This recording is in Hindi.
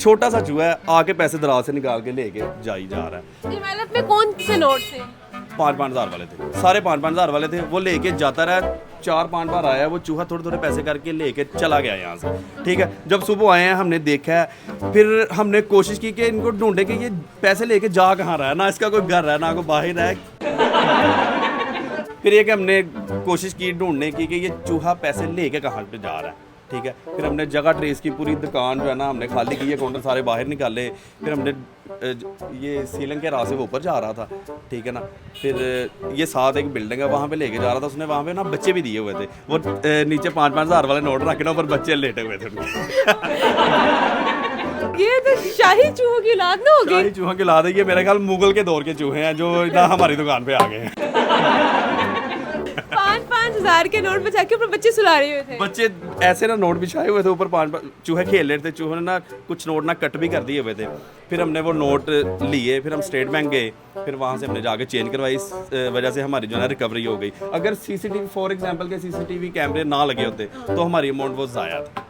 छोटा सा चूहा है, आके पैसे दराज से निकाल के लेके जा रहा है। इमारत में कौन से नोट थे? 5-5 हज़ार वाले थे, सारे 5-5 हज़ार वाले थे। वो लेके जाता रहा, 4-5 बार आया वो चूहा, थोड़े थोड़े पैसे करके लेके चला गया यहाँ से। ठीक है, जब सुबह आए हैं हमने देखा है, फिर हमने कोशिश की कि इनको ढूंढे कि ये पैसे लेके जा कहाँ रहा है, ना इसका कोई घर है ना कोई बाहर है। फिर ये कि हमने कोशिश की ढूंढने की कि ये चूहा पैसे लेके कहाँ पे जा रहा है। ठीक है, फिर हमने जगह ट्रेस की, पूरी दुकान जो है ना हमने खाली की, ये काउंटर सारे बाहर निकाले। फिर हमने ये सीलिंग के राह से वो ऊपर जा रहा था। ठीक है ना, फिर ये साथ एक बिल्डिंग है वहाँ पे लेके जा रहा था। उसने वहाँ पे ना बच्चे भी दिए हुए थे, वो नीचे 5-5 हज़ार वाले नोट रखे ना, ऊपर बच्चे लेटे हुए थे उनके। ये तो शाही चूहों की औलाद ना होगी। शाही चूहों की औलाद है ये, मेरे ख्याल मुगल के दौर के चूहे हैं जो ना हमारी दुकान पे आ गए हैं। 5-5 हज़ार के नोट बचा के ऊपर बच्चे सुला रहे हुए थे। बच्चे ऐसे ना नोट बिछाए हुए थे ऊपर, 5 चूहे खेल रहे थे। चूहों ने ना कुछ नोट ना कट भी कर दिए हुए थे। फिर हमने वो नोट लिए, फिर हम स्टेट बैंक गए, फिर वहाँ से हमने जाके चेंज करवाई। इस वजह से हमारी जो है ना रिकवरी हो गई। अगर सीसीटीवी फॉर एग्जांपल के सीसीटीवी कैमरे ना लगे होते तो हमारी अमाउंट वो ज़ाया था।